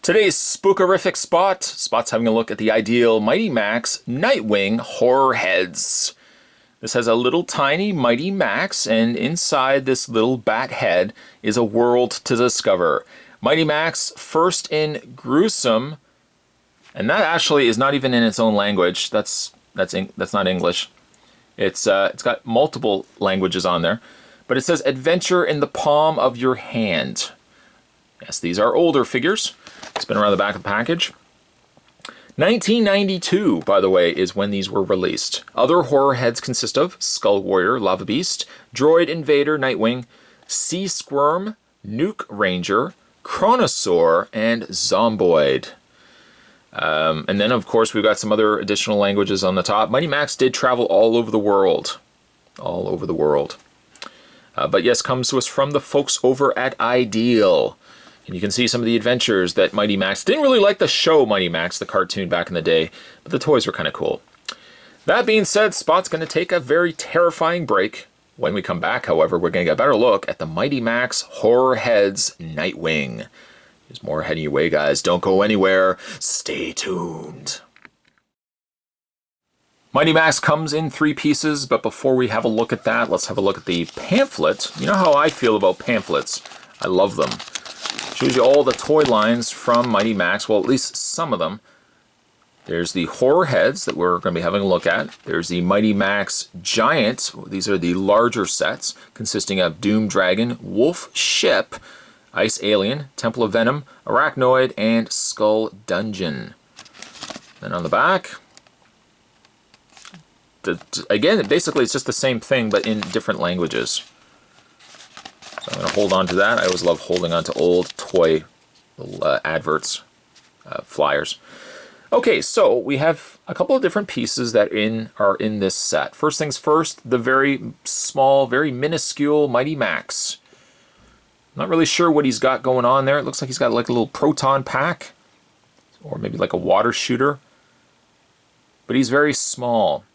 Today's spookerific Spot's having a look at the ideal Mighty Max Nightwing horror heads. This has a little tiny Mighty Max, and inside this little bat head is a world to discover. Mighty Max, first in gruesome, and that actually is not even in its own language. That's not English. It's got multiple languages on there, but it says adventure in the palm of your hand. Yes, these are older figures. Spin around the back of the package. 1992, by the way, is when these were released. Other horror heads consist of Skull Warrior, Lava Beast, Droid Invader, Nightwing, Sea Squirm, Nuke Ranger, Chronosaur, and Zomboid. And then, of course, we've got some other additional languages on the top. Mighty Max did travel all over the world. All over the world. But yes, comes to us from the folks over at Ideal. And you can see some of the adventures that Mighty Max didn't really like the show Mighty Max, the cartoon back in the day, but the toys were kind of cool. That being said, Spot's going to take a very terrifying break. When we come back, however, we're going to get a better look at the Mighty Max Horror Heads Nightwing. There's more heading your way, guys. Don't go anywhere. Stay tuned. Mighty Max comes in 3 pieces, but before we have a look at that, let's have a look at the pamphlet. You know how I feel about pamphlets. I love them. Shows you all the toy lines from Mighty Max, well, at least some of them. There's the horror heads that we're going to be having a look at. There's the Mighty Max Giant. These are the larger sets, consisting of Doom Dragon, Wolf Ship, Ice Alien, Temple of Venom, Arachnoid, and Skull Dungeon. Then on the back, again, basically it's just the same thing, but in different languages. So I'm going to hold on to that. I always love holding on to old toy little, adverts, flyers. Okay, so we have a couple of different pieces that are in this set. First things first, the very small, very minuscule Mighty Max. Not really sure what he's got going on there. It looks like he's got like a little proton pack, or maybe like a water shooter. But he's very small.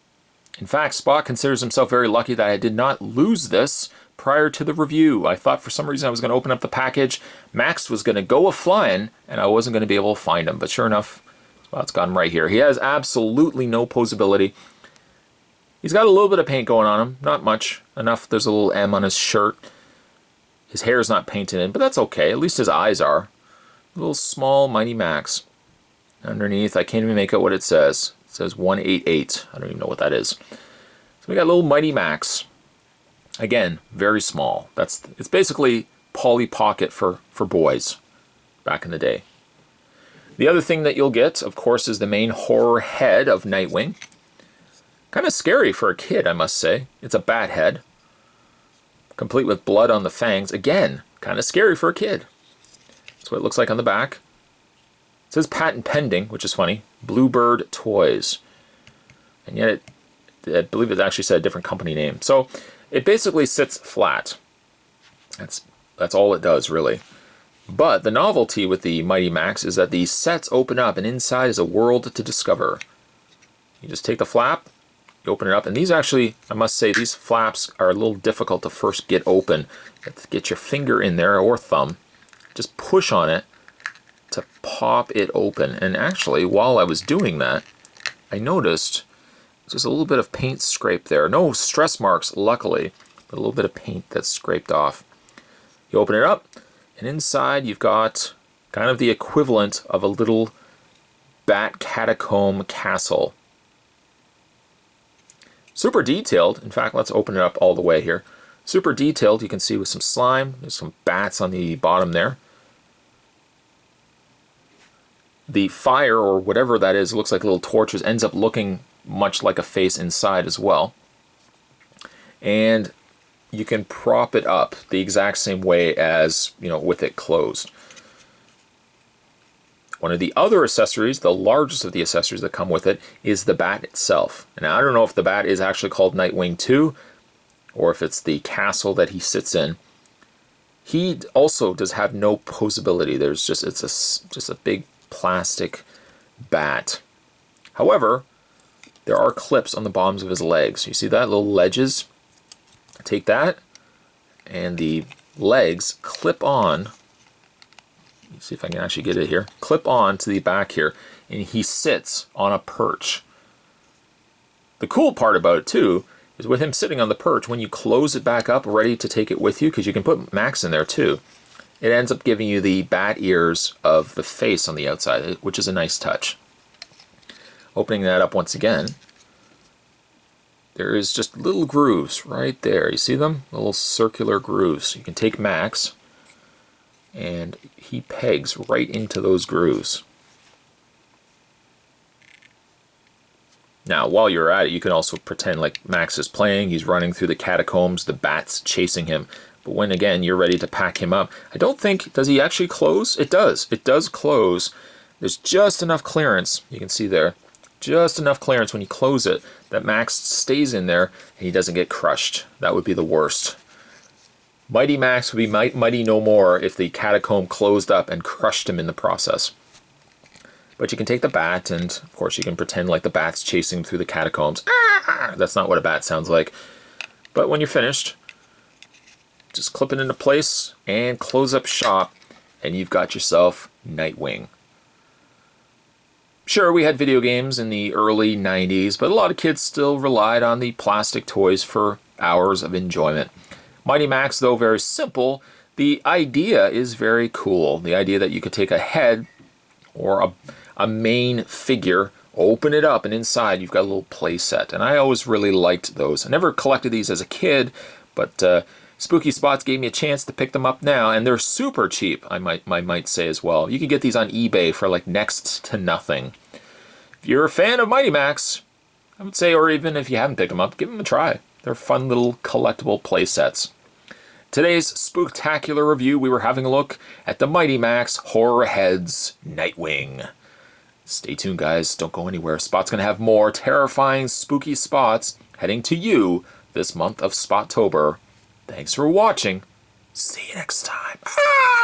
In fact, Spot considers himself very lucky that I did not lose this prior to the review. I thought for some reason I was going to open up the package, Max was going to go a-flying, and I wasn't going to be able to find him. But sure enough, Spot's got him right here. He has absolutely no posability. He's got a little bit of paint going on him. Not much. Enough there's a little M on his shirt. His hair is not painted in, but that's okay. At least his eyes are. A little small Mighty Max. Underneath, I can't even make out what it says. It says 188. I don't even know what that is. So we got a little Mighty Max. Again, very small. It's basically Polly Pocket for boys back in the day. The other thing that you'll get, of course, is the main horror head of Nightwing. Kind of scary for a kid, I must say. It's a bat head, complete with blood on the fangs. Again, kind of scary for a kid. That's what it looks like on the back. It says patent pending, which is funny. Bluebird Toys. And yet, I believe it actually said a different company name. So it basically sits flat. That's all it does, really. But the novelty with the Mighty Max is that these sets open up, and inside is a world to discover. You just take the flap, you open it up, and these actually, I must say, these flaps are a little difficult to first get open. You have to get your finger in there, or thumb, just push on it to pop it open. And actually, while I was doing that, I noticed just a little bit of paint scrape there. No stress marks, luckily, but a little bit of paint that's scraped off. You open it up, and inside you've got kind of the equivalent of a little bat catacomb castle. Super detailed. In fact, let's open it up all the way here. Super detailed, you can see with some slime. There's some bats on the bottom there. The fire, or whatever that is, looks like little torches, ends up looking much like a face inside as well. And you can prop it up the exact same way as, with it closed. One of the other accessories, the largest of the accessories that come with it, is the bat itself. And I don't know if the bat is actually called Nightwing 2, or if it's the castle that he sits in. He also does have no posability. There's just a big plastic bat. However, there are clips on the bottoms of his legs. You see that? Little ledges. Take that, and the legs clip on see if I can actually get it here. Clip on to the back here, and he sits on a perch. The cool part about it too is with him sitting on the perch, when you close it back up ready to take it with you, because you can put Max in there too, it ends up giving you the bat ears of the face on the outside, which is a nice touch. Opening that up once again, there is just little grooves right there. You see them? Little circular grooves. You can take Max, and he pegs right into those grooves. Now, while you're at it, you can also pretend like Max is playing. He's running through the catacombs, the bat's chasing him. But when, again, you're ready to pack him up, I don't think, does he actually close? It does. It does close. There's just enough clearance, you can see there, just enough clearance when you close it that Max stays in there and he doesn't get crushed. That would be the worst. Mighty Max would be mighty no more if the catacomb closed up and crushed him in the process. But you can take the bat, and of course you can pretend like the bat's chasing him through the catacombs. Ah! That's not what a bat sounds like. But when you're finished, just clip it into place and close up shop, and you've got yourself Nightwing. Sure, we had video games in the early 90s, but a lot of kids still relied on the plastic toys for hours of enjoyment. Mighty Max, though very simple, the idea is very cool. The idea that you could take a head or a main figure, open it up, and inside you've got a little play set. And I always really liked those. I never collected these as a kid, but Spooky Spots gave me a chance to pick them up now, and they're super cheap, I might say as well. You can get these on eBay for like next to nothing. If you're a fan of Mighty Max, I would say, or even if you haven't picked them up, give them a try. They're fun little collectible play sets. Today's spooktacular review, we were having a look at the Mighty Max Horror Heads Nightwing. Stay tuned, guys. Don't go anywhere. Spot's going to have more terrifying, spooky spots heading to you this month of Spottober. Thanks for watching. See you next time. Ah!